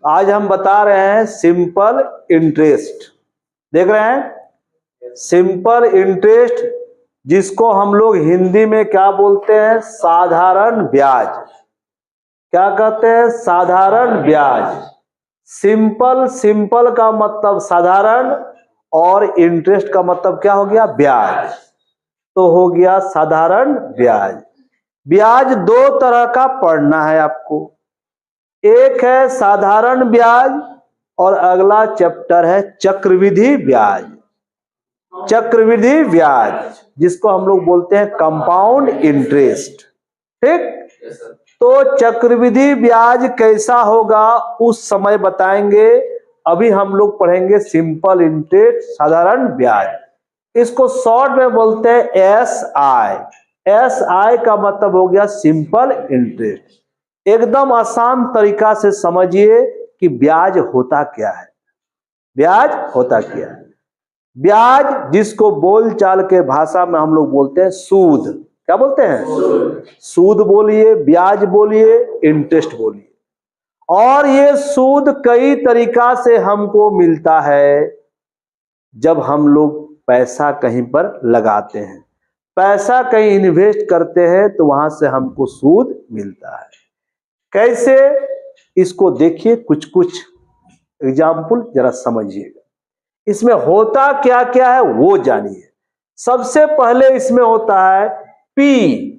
आज हम बता रहे हैं सिंपल इंटरेस्ट। देख रहे हैं सिंपल इंटरेस्ट, जिसको हम लोग हिंदी में क्या बोलते हैं? साधारण ब्याज। क्या कहते हैं? साधारण ब्याज। सिंपल का मतलब साधारण और इंटरेस्ट का मतलब क्या हो गया? ब्याज। तो हो गया साधारण ब्याज। ब्याज दो तरह का पढ़ना है आपको, एक है साधारण ब्याज और अगला चैप्टर है चक्रवृद्धि ब्याज। चक्रवृद्धि ब्याज जिसको हम लोग बोलते हैं कंपाउंड इंटरेस्ट। ठीक, तो चक्रवृद्धि ब्याज कैसा होगा उस समय बताएंगे। अभी हम लोग पढ़ेंगे सिंपल इंटरेस्ट, साधारण ब्याज। इसको शॉर्ट में बोलते हैं SI। SI का मतलब हो गया सिंपल इंटरेस्ट। एकदम आसान तरीका से समझिए कि ब्याज होता क्या है। ब्याज होता क्या है? ब्याज जिसको बोलचाल के भाषा में हम लोग बोलते हैं सूद। क्या बोलते हैं? सूद बोलिए, ब्याज बोलिए, इंटरेस्ट बोलिए। और ये सूद कई तरीका से हमको मिलता है। जब हम लोग पैसा कहीं पर लगाते हैं, पैसा कहीं इन्वेस्ट करते हैं, तो वहां से हमको सूद मिलता है। कैसे? इसको देखिए, कुछ कुछ एग्जाम्पल जरा समझिएगा। इसमें होता क्या क्या है वो जानिए। सबसे पहले इसमें होता है पी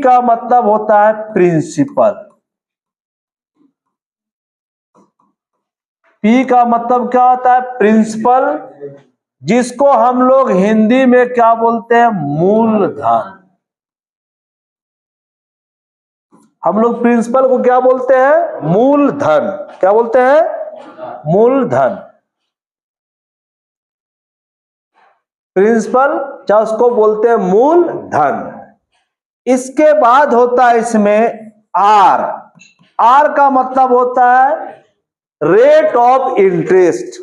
का मतलब होता है प्रिंसिपल। पी का मतलब क्या होता है? प्रिंसिपल, जिसको हम लोग हिंदी में क्या बोलते हैं? मूलधन। हम लोग प्रिंसिपल को क्या बोलते हैं? मूलधन। क्या बोलते हैं? मूलधन। प्रिंसिपल चाहे उसको बोलते हैं मूलधन। इसके बाद होता है इसमें आर का मतलब होता है रेट ऑफ इंटरेस्ट।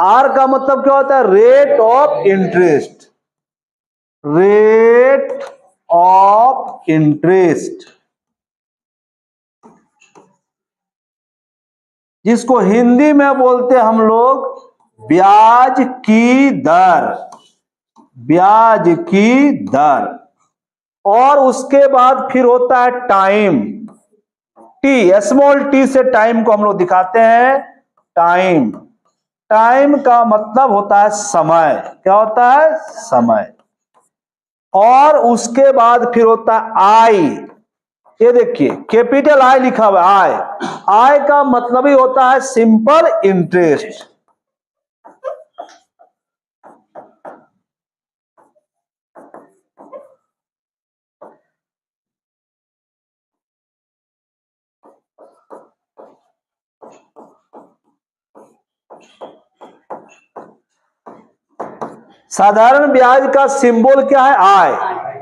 आर का मतलब क्या होता है? Rate of interest. Rate of interest, जिसको हिंदी में बोलते हैं हम लोग ब्याज की दर। ब्याज की दर। और उसके बाद फिर होता है टाइम। स्मॉल टी से टाइम को हम लोग दिखाते हैं टाइम। टाइम का मतलब होता है समय। क्या होता है? समय। और उसके बाद फिर होता है आई। ये देखिए कैपिटल आई लिखा हुआ है। आई का मतलब ही होता है सिंपल इंटरेस्ट। साधारण ब्याज का सिंबल क्या है? आय।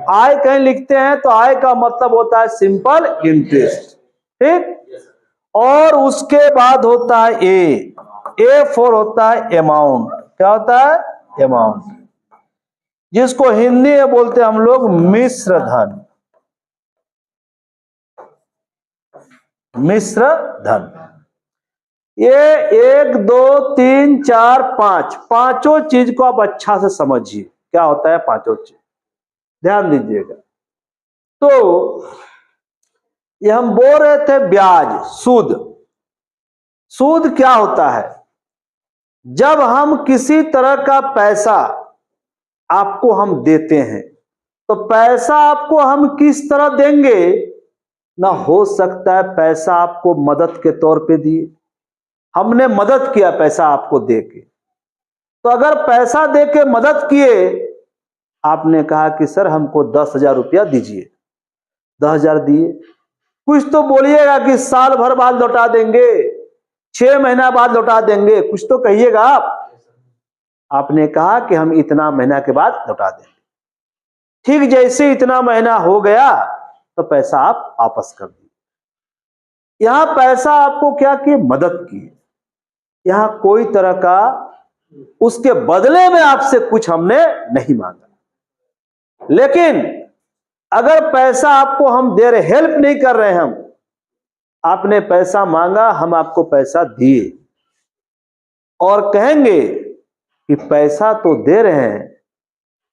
आय कहीं लिखते हैं तो आय का मतलब होता है सिंपल इंटरेस्ट। ठीक, और उसके बाद होता है ए फॉर होता है अमाउंट। क्या होता है? अमाउंट, जिसको हिंदी में बोलते हैं हम लोग मिश्र धन। मिश्र धन। ये 1 2 3 4 5 पांचों चीज को आप अच्छा से समझिए। क्या होता है पांचों चीज, ध्यान दीजिएगा। तो ये हम बोल रहे थे ब्याज, सूद। सूद क्या होता है? जब हम किसी तरह का पैसा आपको हम देते हैं, तो पैसा आपको हम किस तरह देंगे? ना हो सकता है पैसा आपको मदद के तौर पे दिए, हमने मदद किया पैसा आपको देके। तो अगर पैसा देके मदद किए, आपने कहा कि सर हमको 10,000 रुपया दीजिए, 10,000 दिए। कुछ तो बोलिएगा कि साल भर बाद लौटा देंगे, 6 महीना बाद लौटा देंगे, कुछ तो कहिएगा आप। आपने कहा कि हम इतना महीना के बाद लौटा देंगे। ठीक जैसे इतना महीना हो गया तो पैसा आप वापस कर दिए। यहां पैसा आपको क्या किए? मदद की। यहां कोई तरह का उसके बदले में आपसे कुछ हमने नहीं मांगा। लेकिन अगर पैसा आपको हम दे रहे, हेल्प नहीं कर रहे हम, आपने पैसा मांगा, हम आपको पैसा दिए और कहेंगे कि पैसा तो दे रहे हैं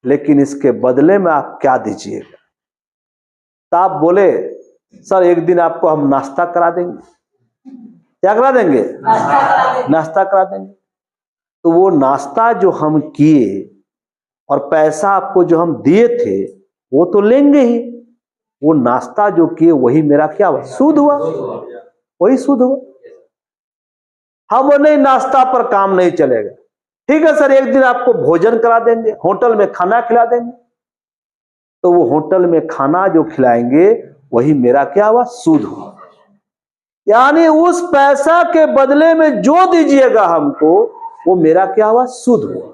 लेकिन इसके बदले में आप क्या दीजिएगा? तो आप बोले सर एक दिन आपको हम नाश्ता करा देंगे। क्या करा देंगे? नाश्ता करा देंगे। तो वो नाश्ता जो हम किए और पैसा आपको जो हम दिए थे वो तो लेंगे ही, वो नाश्ता जो किए वही मेरा क्या हुआ? सूद हुआ, वही सूद हुआ। हम नहीं, नाश्ता पर काम नहीं चलेगा। ठीक है सर, एक दिन आपको भोजन करा देंगे, होटल में खाना खिला देंगे। तो वो होटल में खाना जो खिलाएंगे वही मेरा क्या हुआ? सूद हुआ। यानी उस पैसा के बदले में जो दीजिएगा हमको वो मेरा क्या हुआ? सूद हुआ।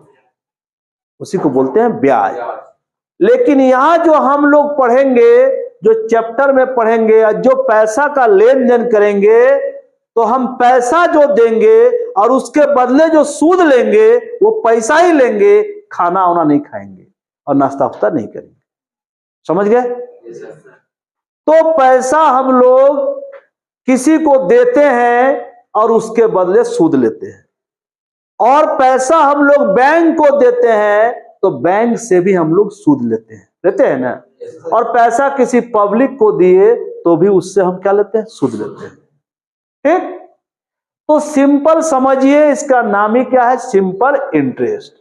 उसी को बोलते हैं ब्याज। लेकिन यहां जो हम लोग पढ़ेंगे, जो चैप्टर में पढ़ेंगे, जो पैसा का लेन देन करेंगे, तो हम पैसा जो देंगे और उसके बदले जो सूद लेंगे वो पैसा ही लेंगे, खाना वाना नहीं खाएंगे और नाश्ता वास्ता नहीं करेंगे। समझ गए? तो पैसा हम लोग किसी को देते हैं और उसके बदले सूद लेते हैं, और पैसा हम लोग बैंक को देते हैं तो बैंक से भी हम लोग सूद लेते हैं ना। और पैसा किसी पब्लिक को दिए तो भी उससे हम क्या लेते हैं? सूद लेते हैं। ठीक? तो सिंपल समझिए, इसका नाम ही क्या है? Simple interest.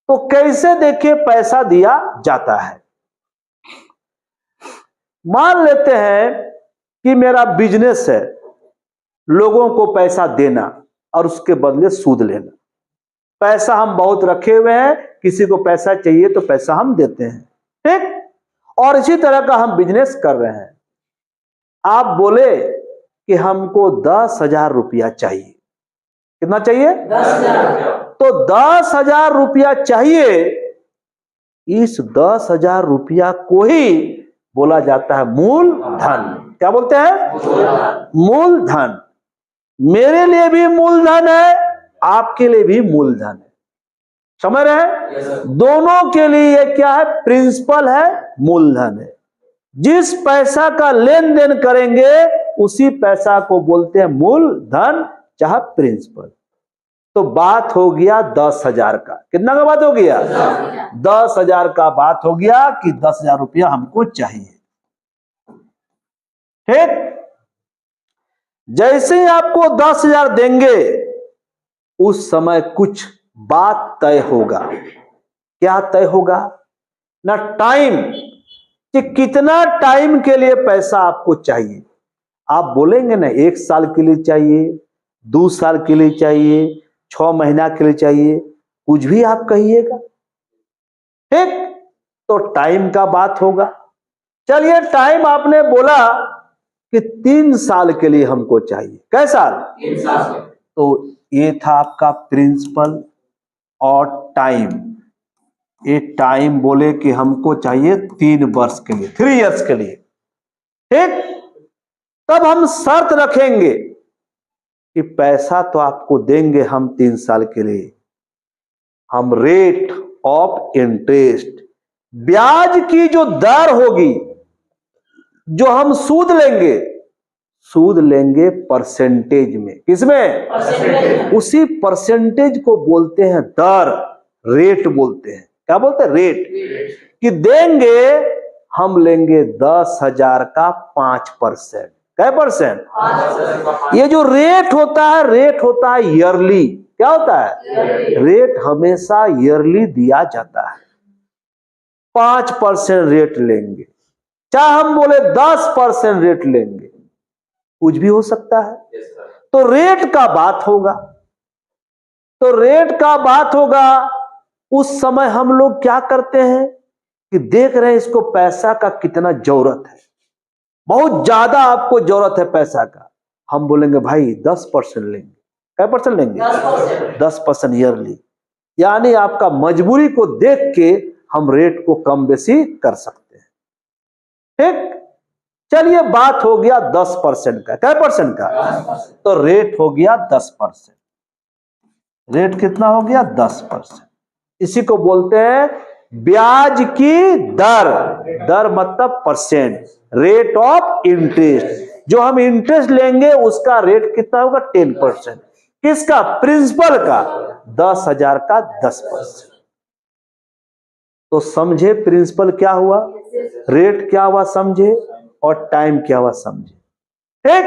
तो कैसे देखिए पैसा दिया जाता है। मान लेते हैं कि मेरा बिजनेस है, लोगों को पैसा देना और उसके बदले सूद लेना। पैसा हम बहुत रखे हुए हैं, किसी को पैसा चाहिए तो पैसा हम देते हैं। ठीक? और इसी तरह का हम बिजनेस कर रहे हैं। आप बोले कि हमको 10,000 रुपया चाहिए। कितना चाहिए? 10,000। तो 10,000 रुपया चाहिए। इस 10,000 रुपया को ही बोला जाता है मूलधन। क्या बोलते हैं? मूलधन। मेरे लिए भी मूलधन है, आपके लिए भी मूलधन है। समझ रहे हैं? दोनों के लिए ये क्या है? प्रिंसिपल है, मूलधन है। जिस पैसा का लेन देन करेंगे उसी पैसा को बोलते हैं मूलधन, चाहे प्रिंसिपल। तो बात हो गया 10,000 का। कितना का बात हो गया? 10,000 का बात हो गया कि 10,000 रुपया हमको चाहिए। ठीक? जैसे ही आपको 10,000 देंगे उस समय कुछ बात तय होगा। क्या तय होगा? ना टाइम, कि कितना टाइम के लिए पैसा आपको चाहिए। आप बोलेंगे ना 1 साल के लिए चाहिए, 2 साल के लिए चाहिए, 6 महीना के लिए चाहिए, कुछ भी आप कहिएगा। ठीक? तो टाइम का बात होगा। चलिए, टाइम आपने बोला कि 3 साल के लिए हमको चाहिए। कै साल? 3 साल। तो ये था आपका प्रिंसिपल और टाइम। ये टाइम बोले कि हमको चाहिए 3 वर्ष के लिए, 3 इयर्स के लिए। ठीक? तब हम शर्त रखेंगे कि पैसा तो आपको देंगे हम 3 साल के लिए, हम रेट ऑफ इंटरेस्ट, ब्याज की जो दर होगी, जो हम सूद लेंगे परसेंटेज में। किसमें? परसेंटेज। उसी परसेंटेज को बोलते हैं दर, रेट बोलते हैं। क्या बोलते हैं? रेट। कि देंगे, हम लेंगे 10,000 का 5%। क्या परसेंट? 5%। ये जो रेट होता है ईयरली। क्या होता है? रेट हमेशा ईयरली दिया जाता है। 5% रेट लेंगे, चाहे हम बोले 10% रेट लेंगे, कुछ भी हो सकता है। तो रेट का बात होगा। तो रेट का बात होगा। उस समय हम लोग क्या करते हैं कि देख रहे हैं इसको पैसा का कितना जरूरत है, बहुत ज्यादा आपको जरूरत है पैसा का। हम बोलेंगे भाई 10% लेंगे। क्या परसेंट लेंगे? 10% ईयरली। यानी आपका मजबूरी को देख के हम रेट को कम बेसी कर सकते हैं। ठीक? चलिए, बात हो गया 10% का। क्या परसेंट का? 10%। तो रेट हो गया 10%। रेट कितना हो गया? 10%। इसी को बोलते हैं ब्याज की दर। दर मतलब परसेंट, रेट ऑफ इंटरेस्ट। जो हम इंटरेस्ट लेंगे उसका रेट कितना होगा? 10%। किसका? प्रिंसिपल का। 10,000 का 10%। तो समझे प्रिंसिपल क्या हुआ, रेट क्या हुआ समझे, और टाइम क्या हुआ समझे। ठीक।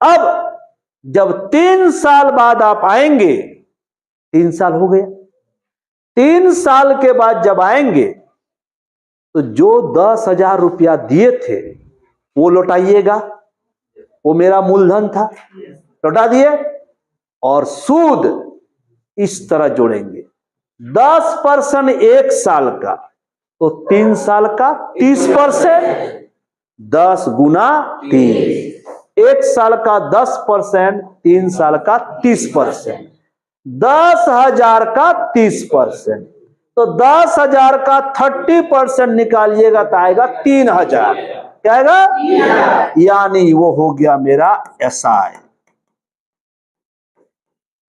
अब जब 3 साल बाद आप आएंगे, 3 साल हो गया, 3 साल के बाद जब आएंगे तो जो 10,000 रुपया दिए थे वो लौटाइएगा, वो मेरा मूलधन था, लौटा दिए। और सूद इस तरह जोड़ेंगे, 10% 1 साल का, तो 3 साल का 30%, 10 गुना 3, 1 साल का 10%, 3 साल का 30%, 10,000 का 30%, तो 10,000 का 30% निकालिएगा तो आएगा 3,000। क्या आएगा? यानी वो हो गया मेरा एसआई।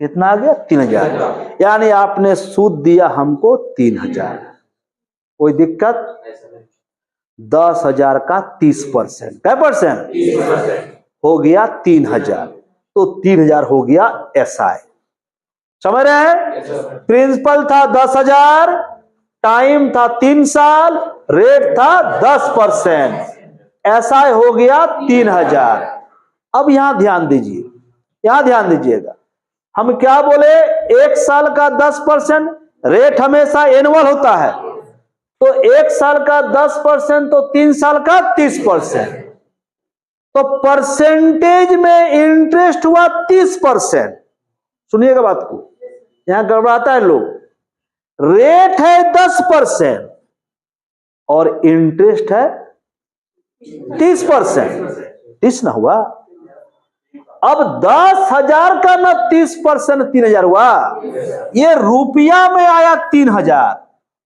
कितना आ गया? 3,000। यानी आपने सूद दिया हमको 3,000। कोई दिक्कत? 10,000 का 30%, क्या परसेंट? 30% हो गया 3,000, तो 3,000 हो गया एसआई। समझ रहे हैं? प्रिंसिपल था 10,000, टाइम था 3 साल, रेट था 10%, एसआई हो गया 3,000। अब यहां ध्यान दीजिए, यहां ध्यान दीजिएगा, हम क्या बोले? 1 साल का 10%, रेट हमेशा एनुअल होता है, तो 1 साल का 10%, तो 3 साल का 30%, तो परसेंटेज में इंटरेस्ट हुआ 30%। सुनिएगा बात को, यहां गड़बड़ाता है लोग। रेट है 10% और इंटरेस्ट है 30%, 30 ना हुआ। अब 10,000 का ना 30%, 3,000 हुआ। ये रुपया में आया 3,000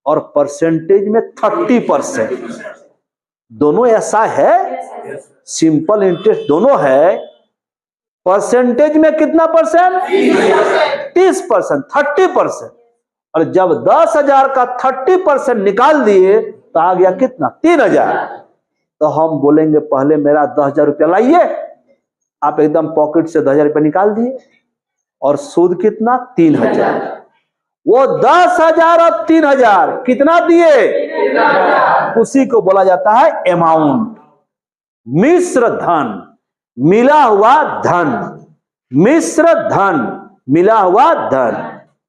और परसेंटेज में 30%। दोनों ऐसा है, सिंपल इंटरेस्ट दोनों है। परसेंटेज में कितना परसेंट? 30%, 30%। और जब 10,000 का 30% निकाल दिए तो आ गया कितना? 3,000। तो हम बोलेंगे पहले मेरा 10,000 रुपया लाइए। आप एकदम पॉकेट से 10,000 रुपया निकाल दिए और सूद कितना? 3,000। वो 10,000 और 3,000 कितना दिए? उसी को बोला जाता है अमाउंट, मिश्र धन, मिला हुआ धन, मिश्र धन, मिला हुआ धन।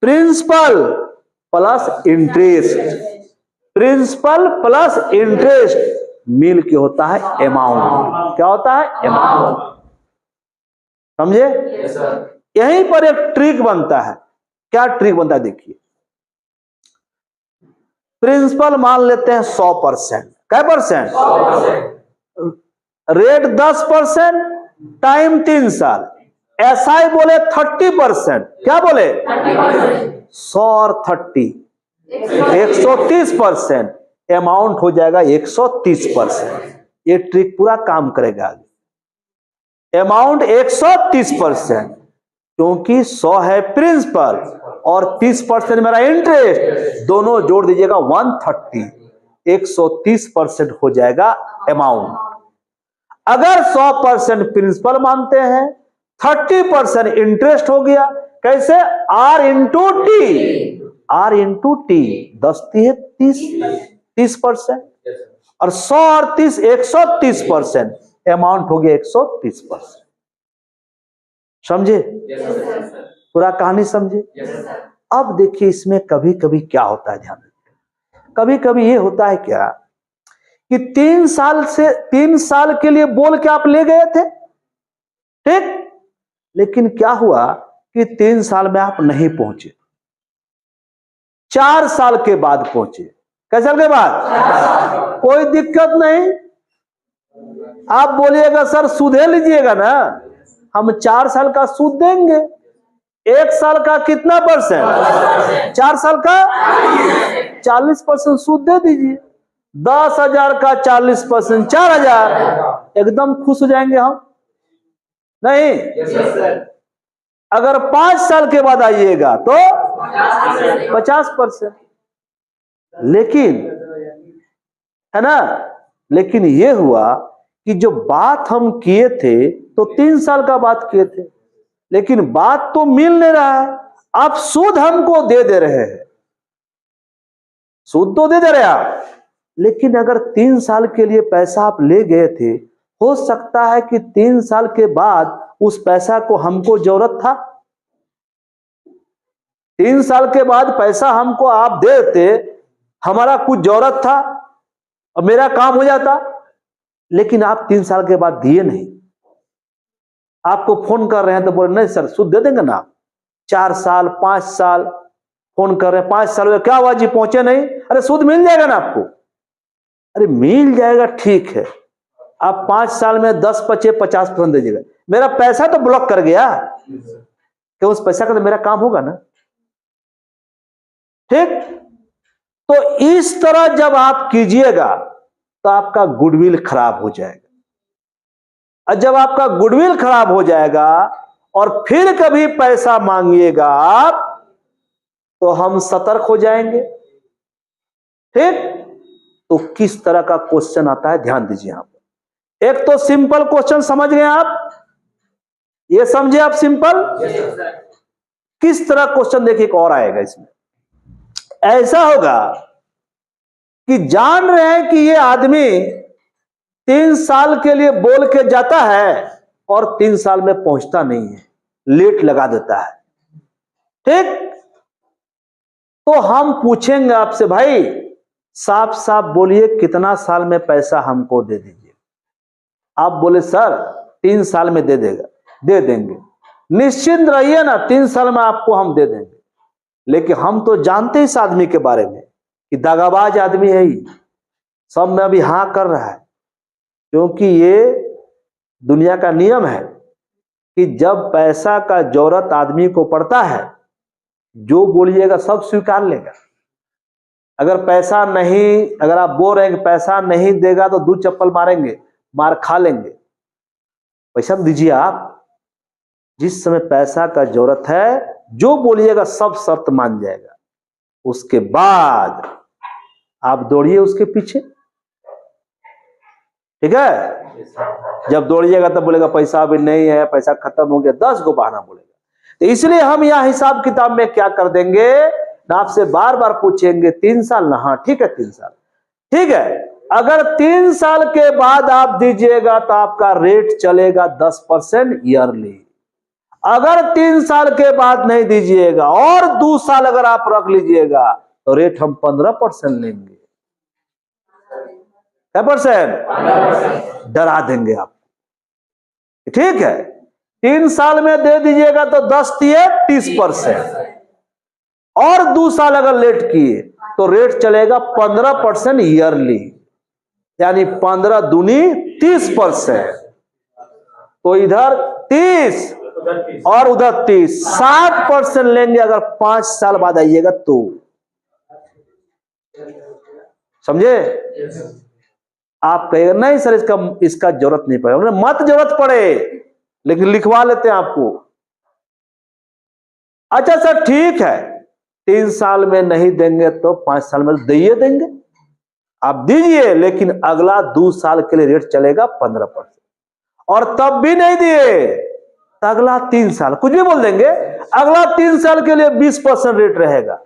Principal plus interest, principal plus interest मिल के होता है अमाउंट। क्या होता है? अमाउंट। समझे? यहीं पर एक ट्रिक बनता है। क्या ट्रिक बनता है? देखिए, प्रिंसिपल मान लेते हैं 100%, क्या परसेंट? 100%। रेट 10%, टाइम 3 साल, एसआई बोले 30%। क्या बोले? 100 और 30, 130%, अमाउंट हो जाएगा 130%। ये ट्रिक पूरा काम करेगा। अमाउंट 130%, क्योंकि 100 है प्रिंसिपल और 30% मेरा इंटरेस्ट, दोनों जोड़ दीजिएगा 130, 130% हो जाएगा अमाउंट। अगर 100% प्रिंसिपल मानते हैं, 30% इंटरेस्ट हो गया। कैसे? R into T, R into T, 10 है 30%, और 100 और 30 130%, अमाउंट हो गया 130%। समझे? पूरा कहानी समझे? अब देखिए, इसमें कभी कभी क्या होता है, ध्यान रखिए। कभी कभी ये होता है क्या कि 3 साल के लिए बोल के आप ले गए थे, ठीक, लेकिन क्या हुआ कि 3 साल में आप नहीं पहुंचे, 4 साल के बाद पहुंचे। कैसे साल के बाद? कोई दिक्कत नहीं, आप बोलिएगा सर सूदे लीजिएगा ना, हम 4 साल का सूद देंगे। 1 साल का कितना परसेंट? 4 साल का 40% सूद दे दीजिए। 10,000 का 40%, 4,000। एकदम खुश हो जाएंगे हम, नहीं? अगर 5 साल के बाद आइएगा तो 50%। लेकिन, है ना, लेकिन ये हुआ कि जो बात हम किए थे तो 3 साल का बात किए थे, लेकिन बात तो मिल नहीं रहा है। आप सूद हमको दे रहे हैं, सूद तो दे रहे आप, लेकिन अगर 3 साल के लिए पैसा आप ले गए थे, हो सकता है कि 3 साल के बाद उस पैसा को हमको जरूरत था। 3 साल के बाद पैसा हमको आप देते, हमारा कुछ जरूरत था और मेरा काम हो जाता, लेकिन आप 3 साल के बाद दिए नहीं। आपको फोन कर रहे हैं तो बोले नहीं सर सूद दे देंगे ना। 4 साल 5 साल फोन कर रहे हैं, 5 साल में क्या हुआ जी पहुंचे नहीं, अरे सूद मिल जाएगा ना आपको। अरे मिल जाएगा ठीक है, आप 5 साल में 10 बचे 50% दीजिएगा, मेरा पैसा तो ब्लॉक कर गया, कि उस पैसा का तो मेरा काम होगा ना। ठीक, तो इस तरह जब आप कीजिएगा तो आपका गुडविल खराब हो जाएगा, और जब आपका गुडविल खराब हो जाएगा और फिर कभी पैसा मांगिएगा आप, तो हम सतर्क हो जाएंगे। ठीक, तो किस तरह का क्वेश्चन आता है ध्यान दीजिए। यहां पर एक तो सिंपल क्वेश्चन समझ गए आप, ये समझे आप सिंपल। किस तरह क्वेश्चन देखिए एक और आएगा इसमें। ऐसा होगा कि जान रहे हैं कि ये आदमी 3 साल के लिए बोल के जाता है और 3 साल में पहुंचता नहीं है, लेट लगा देता है। ठीक, तो हम पूछेंगे आपसे भाई साफ साफ बोलिए कितना साल में पैसा हमको दे दीजिए। आप बोले सर 3 साल में दे देगा, दे देंगे, निश्चिंत रहिए ना, 3 साल में आपको हम दे देंगे। लेकिन हम तो जानते हैं इस आदमी के बारे में कि दागाबाज आदमी है ही, सब में अभी हाँ कर रहा है, क्योंकि ये दुनिया का नियम है कि जब पैसा का जरूरत आदमी को पड़ता है, जो बोलिएगा सब स्वीकार लेगा। अगर पैसा नहीं, अगर आप बोल रहे हैं कि पैसा नहीं देगा तो 2 चप्पल मारेंगे, मार खा लेंगे, पैसा दीजिए आप। जिस समय पैसा का जरूरत है, जो बोलिएगा सब शर्त मान जाएगा, उसके बाद आप दौड़िए उसके पीछे। ठीक है, जब दौड़िएगा तब बोलेगा पैसा अभी नहीं है, पैसा खत्म हो गया, 10 गो बहाना बोलेगा। तो इसलिए हम यहां हिसाब किताब में क्या कर देंगे ना, आपसे बार बार पूछेंगे 3 साल ना, हाँ ठीक है 3 साल ठीक है। अगर 3 साल के बाद आप दीजिएगा तो आपका रेट चलेगा 10% ईयरली। अगर 3 साल के बाद नहीं दीजिएगा और 2 साल अगर आप रख लीजिएगा तो रेट हम 15% लेंगे। क्या %? डरा देंगे आप। ठीक है, 3 साल में दे दीजिएगा तो 10 दिए 30%, और 2 साल अगर लेट किए तो रेट चलेगा 15% ईयरली, यानी 15 दूनी 30%। तो इधर 30 और उधर 30, 60% लेंगे अगर 5 साल बाद आइएगा तो। समझे? आप कहेगा नहीं सर इसका जरूरत नहीं पड़ेगा, मत जरूरत पड़े, लेकिन लिखवा लेते हैं आपको। अच्छा सर ठीक है, 3 साल में नहीं देंगे तो 5 साल में दे देंगे, आप दीजिए, लेकिन अगला 2 साल के लिए रेट चलेगा 15%, और तब भी नहीं दिए तो अगला 3 साल कुछ भी बोल देंगे, अगला 3 साल के लिए 20% रेट रहेगा।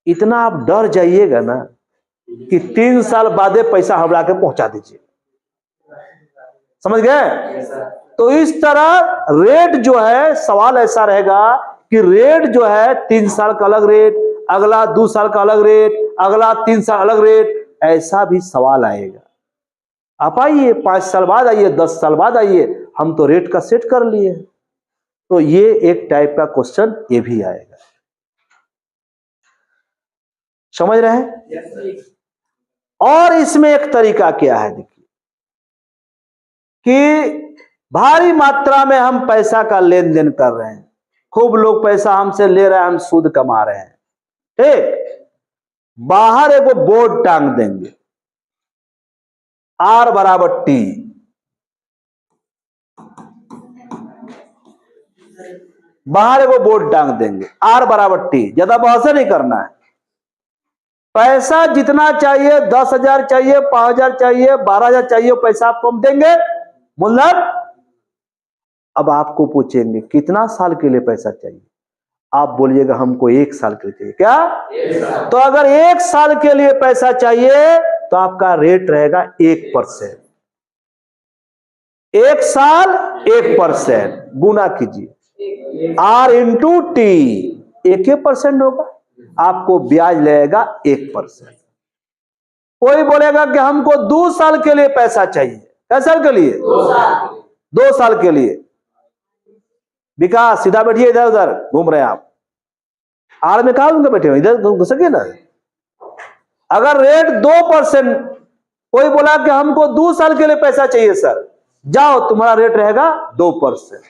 इतना आप डर जाइएगा ना कि 3 साल बाद पैसा हबड़ा के पहुंचा दीजिए। समझ गए? तो इस तरह रेट जो है, सवाल ऐसा रहेगा कि रेट जो है 3 साल का अलग रेट, अगला 2 साल का अलग रेट, अगला 3 साल अलग रेट, ऐसा भी सवाल आएगा। आप आइए 5 साल बाद आइए, 10 साल बाद आइए, हम तो रेट का सेट कर लिए। तो ये एक टाइप का क्वेश्चन ये भी आएगा। समझ रहे हैं? और इसमें एक तरीका क्या है देखिए, कि भारी मात्रा में हम पैसा का लेन देन कर रहे हैं, खूब लोग पैसा हमसे ले रहे हैं, हम सूद कमा रहे हैं। ठीक, बाहर एक बोर्ड टांग देंगे, R = T, बाहर एक बोर्ड टांग देंगे R = T। ज्यादा बहस नहीं करना है, पैसा जितना चाहिए, 10,000 चाहिए, 5,000 चाहिए, 12,000 चाहिए, पैसा आपको हम देंगे मूलधन। अब आपको पूछेंगे कितना साल के लिए पैसा चाहिए, आप बोलिएगा हमको 1 साल के लिए चाहिए। क्या? 1 साल। तो अगर 1 साल के लिए पैसा चाहिए तो आपका रेट रहेगा 1%। 1 साल 1%, गुना कीजिए R इंटू टी, 1% होगा, आपको ब्याज लगेगा 1%। कोई बोलेगा कि हमको 2 साल के लिए पैसा चाहिए। क्या साल के लिए? 2 साल के लिए। विकास सीधा बैठिए, इधर उधर घूम रहे हैं आप, आड़ में कहा उनके बैठे हुए, इधर घुसके ना। अगर रेट 2%, कोई बोला कि हमको 2 साल के लिए पैसा चाहिए सर, जाओ तुम्हारा रेट रहेगा 2%।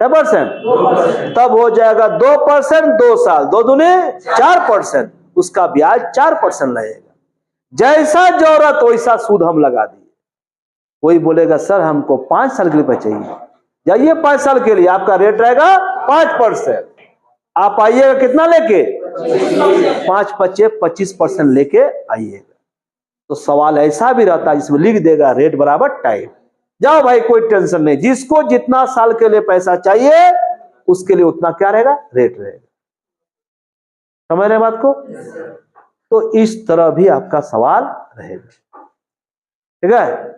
क्या परसेंट? 2%। तब हो जाएगा 2%, 2 साल, 2 दूनी 4%, उसका ब्याज 4% लगेगा। जैसा जरूरत वैसा सूद हम लगा दिए। कोई बोलेगा सर हमको 5 साल के लिए पैसा चाहिए, जाइए 5 साल के लिए, आपका रेट रहेगा 5%। आप आइएगा कितना लेके? 5 × 25% लेके आइएगा। तो सवाल ऐसा भी रहता है जिसमें लिख देगा रेट बराबर टाइम। जाओ भाई, कोई टेंशन नहीं, जिसको जितना साल के लिए पैसा चाहिए उसके लिए उतना क्या रहेगा? रेट रहेगा। समझ रहे बात को? तो इस तरह भी आपका सवाल रहेगा। ठीक है,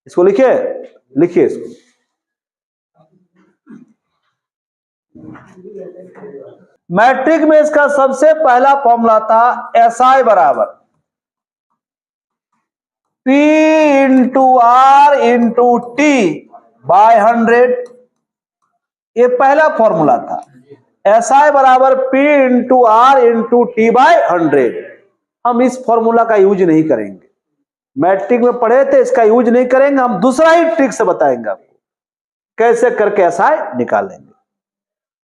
इसको लिखिए, लिखिए इसको। मैट्रिक में इसका सबसे पहला फॉर्मूला था SI बराबर P into R into T by 100। ये पहला फॉर्मूला था। SI बराबर P into R into T by 100। हम इस फॉर्मूला का यूज नहीं करेंगे, मैट्रिक में पढ़े थे, इसका यूज नहीं करेंगे। हम दूसरा ही ट्रिक से बताएंगे आपको कैसे करके SI निकालेंगे।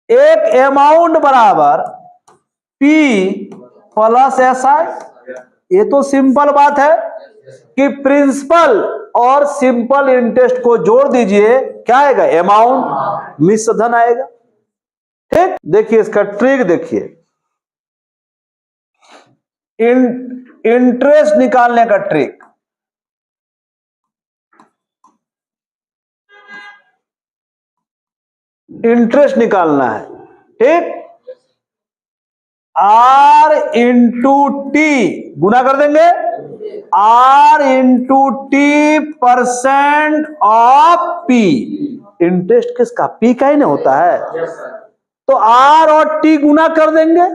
एक अमाउंट बराबर P प्लस SI। ये तो सिंपल बात है कि प्रिंसिपल और सिंपल इंटरेस्ट को जोड़ दीजिए, क्या आएगा? अमाउंट, मिश्र धन आएगा। ठीक, देखिए इसका ट्रिक देखिए। इंटरेस्ट निकालने का ट्रिक, इंटरेस्ट निकालना है। ठीक, R इंटू टी गुना कर देंगे, R into T % of P। Interest किसका? P का ही ना होता है। तो R और T गुना कर देंगे।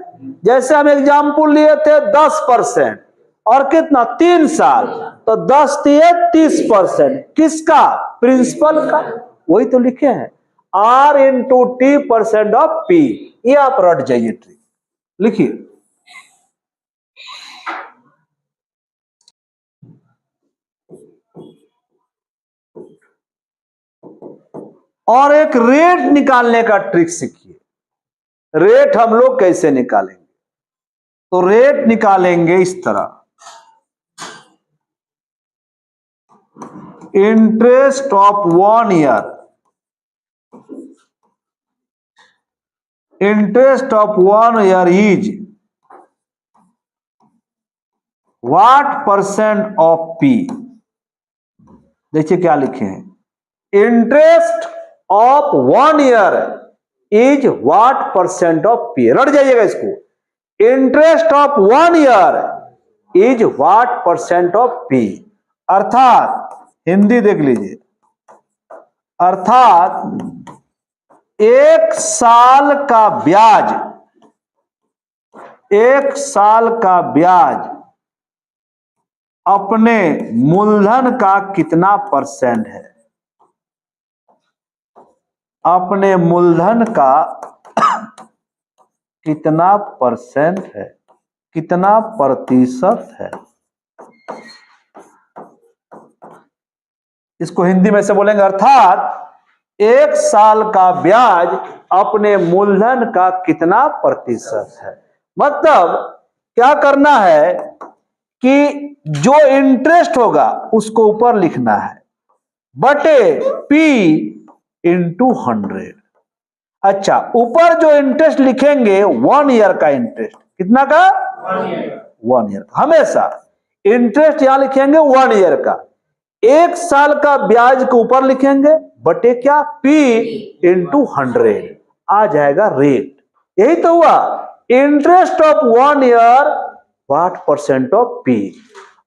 जैसे हम एग्जाम्पल लिए थे 10% और कितना? 3 साल, तो 10 दिए 30%। किसका? प्रिंसिपल का। वही तो लिखे हैं, R into T % of P। ये आप रट जाइए ट्रिक, लिखिए। और एक रेट निकालने का ट्रिक सीखिए। रेट हम लोग कैसे निकालेंगे? तो रेट निकालेंगे इस तरह, interest of 1 year, interest of 1 year is what % of P। देखिए क्या लिखे हैं, interest of 1 year is what % of P। रट जाइएगा इसको, interest of 1 year is what % of P। अर्थात हिंदी देख लीजिए, अर्थात 1 साल का ब्याज, 1 साल का ब्याज अपने मूलधन का कितना % है? अपने मूलधन का कितना % है, कितना प्रतिशत है? इसको हिंदी में से बोलेंगे, अर्थात 1 साल का ब्याज अपने मूलधन का कितना % है। मतलब क्या करना है कि जो इंटरेस्ट होगा उसको ऊपर लिखना है, बटे P इंटू 100। अच्छा, ऊपर जो इंटरेस्ट लिखेंगे 1 ईयर का इंटरेस्ट, कितना का? 1 ईयर का। हमेशा इंटरेस्ट यहां लिखेंगे 1 ईयर का, 1 साल का ब्याज के ऊपर लिखेंगे बटे क्या, P इंटू 100 आ जाएगा रेट। यही तो हुआ, interest of 1 year what percent of P,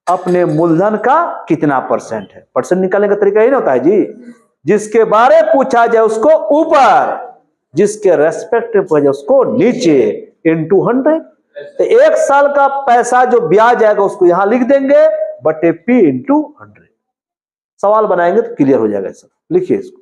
अपने मूलधन का कितना परसेंट है। परसेंट निकालने का तरीका यही ना होता है जी, जिसके बारे पूछा जाए उसको ऊपर, जिसके रेस्पेक्ट पूछा जाए उसको नीचे, इंटू 100। तो 1 साल का पैसा जो ब्याज आएगा उसको यहां लिख देंगे बटे P इंटू 100। सवाल बनाएंगे तो क्लियर हो जाएगा सब। लिखिए इसको।